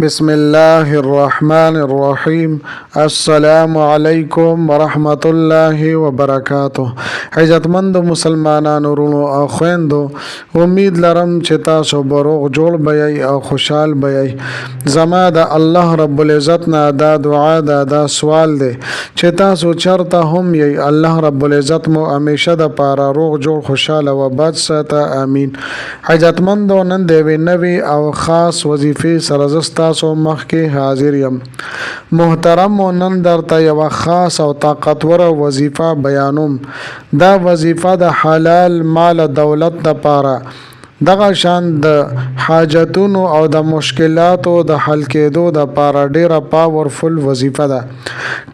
بسم الله الرحمن الرحیم. السلام علیکم ورحمت الله وبرکاته. عزتمند مسلمانانو ورونو او خويندو، امید لرم چې تاسو بروغ جوړ بئ او خوشحال بئ. زما د الله رب العزت نه دا دعا دا سوال دی چې تاسو چرته هم یې، الله رب العزت مو همیشه د پاره روغ جوړ خوشاله و باد ساته. امین. عزتمندو، نن د نوی او خاص وظیفه سره زستا تاسو مخ کې حاضر یم. محترم، نن درته یو خاص او طاقتور وظیفه بیانوم. دا وظیفه د حلال مال دولت د پاره دغه شان د حاجتونو او د مشکلاتو د حل کېدو د پاره ډیره پاورفل وظیفه ده.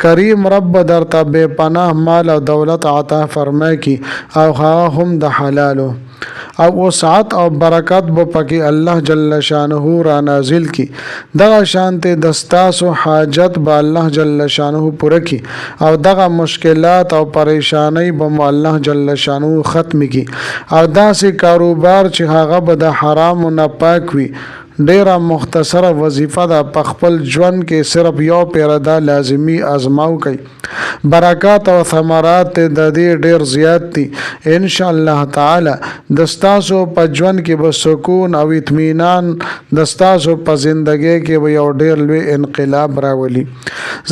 کریم رب درته بے پناه مال او دولت عطا فرمای کی او هغه هم د حلالو او وسعت او برکات بو پکې الله جل شانه را نازل کی. دغه شانته دستاسو حاجت به الله جل شانه پوره کی او دغه مشکلات او پریشانی به الله جل شانه ختم کی او داسې کاروبار چې هغه به د حرام نه پاک وي. ډیره مختصره وظیفه ده. په خپل ژوند کې صرف یو پیرده لازمی ازماو کوي. برکات او ثمرات د دې ډیر زیات دي ان شاء الله تعالی. دستاسو په ژوند کې به سکون او اطمینان، دستاسو په ژوندۍ کې به یو ډیر لوی انقلاب راولي.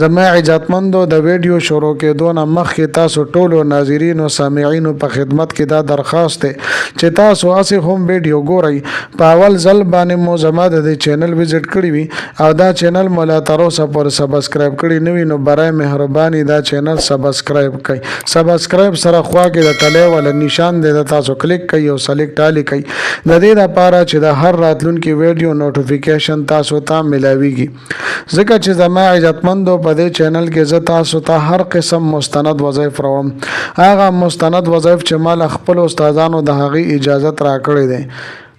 زما عزتمندو، د ویډیو شروع کېدو نه مخکې تاسو ټولو ناظرین او سامعین په خدمت کې دا درخواست دی چې تاسو اسې هم ویډیو ګورئ. په اول ځل باندې مو زما د چینل وزټ کړی وي او دا چینل مولا تر اوسه پورې سبسکرایب کړی نه وي، نو برای مهرباني دا چینل سبسکرایب کړئ. سبسکرایب سره خوا کې د ټلې ول نشان دی، د تاسو کلیک کړئ او سلیکټ الی کړئ د دې لپاره چې د هر راتلونکي ویډیو نوټیفیکیشن تاسو ته ملاويږي. ځکه چې زما عزتمندو په دې چینل کې زه تاسو ته هر قسم مستند وظایف راوړم. هغه مستند وظایف چې مال خپل استادانو د هغې اجازه راکړې ده.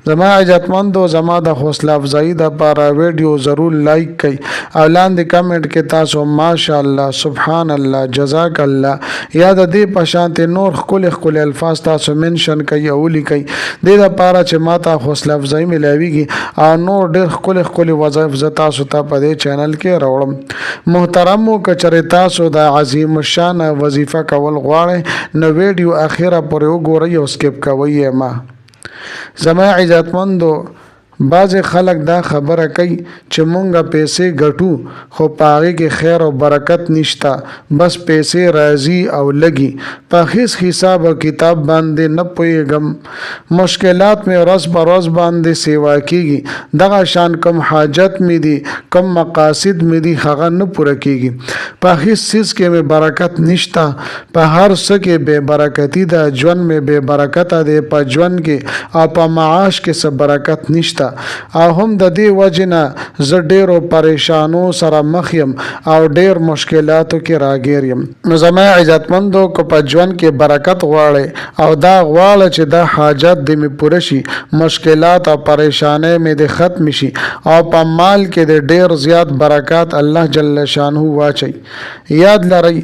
زما عزتمندو، زما د حوصله افزایی د لپاره ویډیو ضرور لایک کړئ او لاندې کمنټ کې تاسو ماشاءالله، سبحان الله، جزاک الله یا د دې په شان نور خپل الفاظ تاسو منشن کړئ او لیکئ. د لپاره چې ماته حوصله افزایی ملاويږي او نور ډېر خپل وظایف ز تاسو ته په دې چینل کې راوړم. محترمو، کچره تاسو د عظیم الشان وظیفه کول غواړئ نو ویډیو اخیره پورې وګورئ او سکیپ کوئ ما. زما عزتمندو، بعض خلک دا خبره کوي چې مونږه پیسې ګټو خو پاغي کې خیر او برکت نشتا، بس پیسې راځي او لګي، په هیڅ حساب او کتاب باندې نه پويګم، مشکلات مې ورځ په ورځ باندې سیوا کیږي، دغه شان کم حاجت مې دي، کم مقاصد مې دي، هغه نه پوره کیږي، په هیڅ چیز کې مې برکت نشتا، په هر څه کې بے برکتی ده، ژوند مې بے برکت ده، په ژوند کې او په معاش کې څه برکت نشتا او هم د دې وجنه زه ډیرو پریشانو سره مخ یم او ډیر مشکلاتو کې راګیر یم. نو زما عزتمندو، کو په ژوند کې برکت غواړي او دا غواړي چې دا حاجت دې مې پوره شي، مشکلات او پریشانې مې دې ختم شي او په مال کې دې ډیر زیات برکات الله جل شانه واچي. یاد لرئ،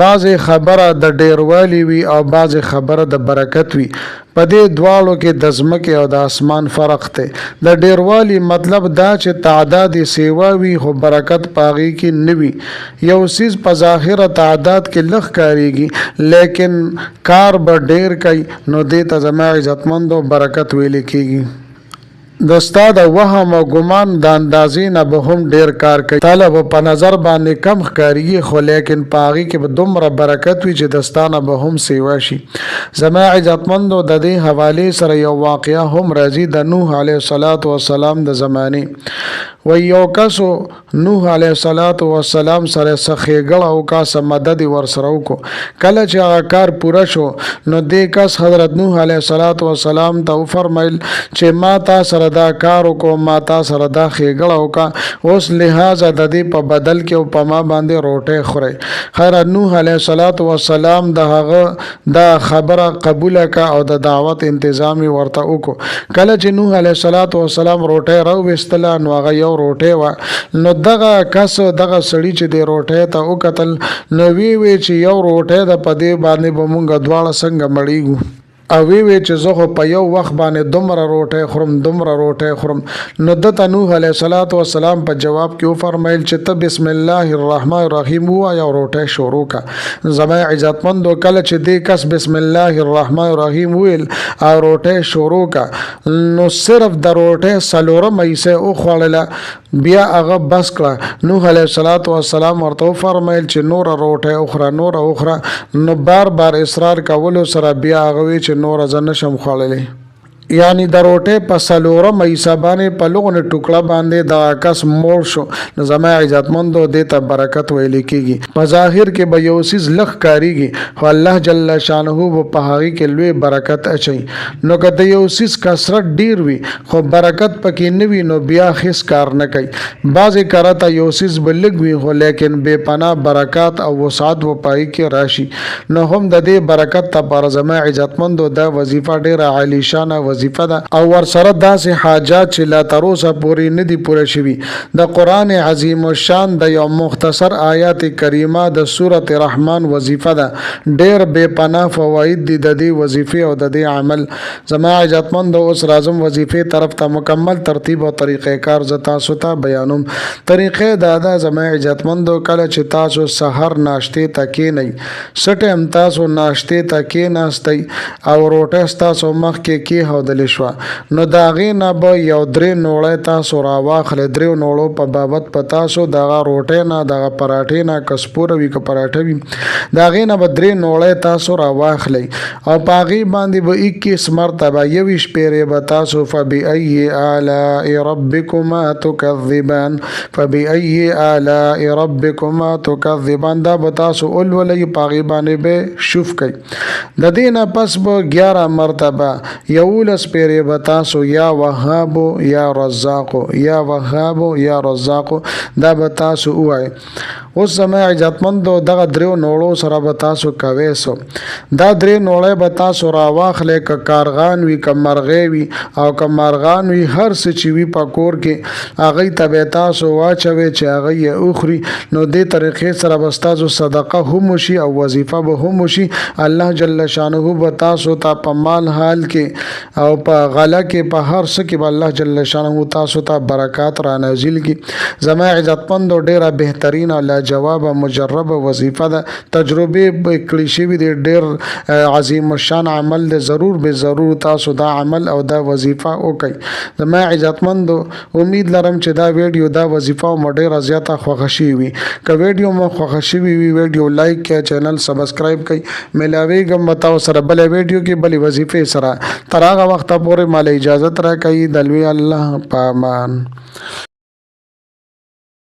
بعض خبره د ډیروالی وي او بعض خبره د برکت وي. په دې دواړو کې د ځمکې او د اسمان فرق دی. د ډیروالی مطلب دا چې تعداد سیوا وي خو برکت پاغي کې نه وي. یو سیز په ظاهره تعداد کې لږ کاریږي لیکن کار به ډیر کوي، نو دې ته زما عزتمندو برکت ویل کېږي. د استاد وهم او ګمان د اندازې نه به هم ډیر کار کوي. طالب په نظر باندې کم ښکاریږي خو لیکن پاغي کې به دومره برکت وي چې دستانه به هم سیوا شي. زما عزتمندو، د دې حواله سره یو واقعه هم راځي د نوح علیه السلام د زمانه. و یو کسو نوح علیه السلام سره سخېګړه او کاسه مدد ورسره وکړو. کله چې هغه کار پوره شو نو دې کس حضرت نوح علیه السلام ته وفرمایل چې ما تا سره دا کار وکړو، ما تا سره دا خېګړه وکړه، اوس لہذا د دې په بدل کې او په ما باندې روټۍ خورئ. خیر، نوح علیه السلام د هغه دا خبره قبول کړه او د دعوت انتظام ورته وکړو. کله چې نوح علیه السلام روټۍ راوویستله نو هغه یو روټۍ وه. نو دغه کس دغه سړي چې د روټۍ ته وکتل نو وی چې یو روټۍ ده، په دې باندې به مونږ دواړه څنګه مړیږو. او وی چې زه خو په یو وخت باندې دومره روټه خورم نو د نوح علیه السلام په جواب کې فرمایل چې ته بسم الله الرحمن الرحیم وایا او روټه شروع کا زما عزتمندو کله چې دې کس بسم الله الرحمن الرحیم ویل او روټه شروع کا نو صرف د روټه سلورم ایسه او خوړله بیا هغه بس کړه نوح علیه السلام ورته فرمایل چې نور روټه اخرى نو بار اصرار کولو سره بیا هغه چې نور ځنه شم خوړلې یعنی د روټه په سلورم ایسه باندې په لغونه ټوکړه باندې د کس مور شو نو زما عزتمندو دې ته برکت ویل کېږي په ظاهر کې به یو سیز لخ کاریږي خو الله جل شانه په هغه کې لوی برکت اچي نو کله یو سیز کثرت ډیر وي خو برکت پکې نه وي نو بیا خیس کار نه کوي بعضی کرته یو سیز بلګ وي خو لیکن بے پناه برکات او وسعت و پای کې راشي نو هم د دې برکت ته پر زما عزتمندو دا وظیفه ډیره عالی شانه وظیفه ده او ور سره داسې حاجات چې لا تر اوسه پورې نه دي پوره شوي د قران عظیم الشان د یو مختصر آیات کریمه د سوره رحمان وظیفه ده ډیر بے پناه فواید دي د دې وظیفه او د دې عمل زما عزتمند اوس راځم وظیفه طرف ته مکمل ترتیب او طریقې کار ز تاسو ته بیانوم طریقې دا زما عزتمند کله چې تاسو سحر ناشته تکې نه سټم تاسو ناشته تکې ناشتي او روټه تاسو مخ کې هو دل شو نو دا غینه به یو درې نوړې تاسو را واخلې درې نوړو په بابت پتا سو دا روټه نه دا پراټې نه کسپور وی ک پراټه وی دا غینه به درې نوړې تاسو را واخلې او پاغي باندې به 21 مرتبه یوش پیرې به تاسو فبأي آلاء ربكما تكذبان فبأي آلاء ربكما تكذبان دا به تاسو اول ولې پاغي باندې به شوف کوي د دینه پس به 11 مرتبه یولس پیری بتاسو یا وهابو یا رزاقو یا وهابو یا رزاقو دا بتاسو وای اوس زما عزتمندو دغه درو نوړو سره بتاسو کوي سو دا درې نوړې بتاسو را واخلې ک کارغان وی ک مرغې وی او ک مرغان وی هر څه چې وی پکور کې اغه ته تاسو واچوي چې اغه اوخري نو دې طریقې سره بستاسو صدقه هم شي او وظیفه به هم شي الله جل شانه بتاسو ته په مال حال کې او په غلا کې په هر څه کې الله جل شانه تاسو ته برکات را نازل کی زما عزتمند ډیره بهترین او جواب مجرب وظیفه ده تجربه کړی شوی دی ډیر عظیم شان عمل ده ضرور به ضرور تاسو دا عمل او دا وظیفه وکي زما عزتمند امید لرم چې دا ویډیو دا وظیفه او ډیره زیاته خوښ شي وي که ویډیو مو خوښ شي وي ویډیو لایک کړئ چینل سبسکرایب کړئ ملاویږم متاو سره بل ویډیو کې بل وظیفه سره تر هغه وخت پورې مال اجازه را کوي دلوي الله پامان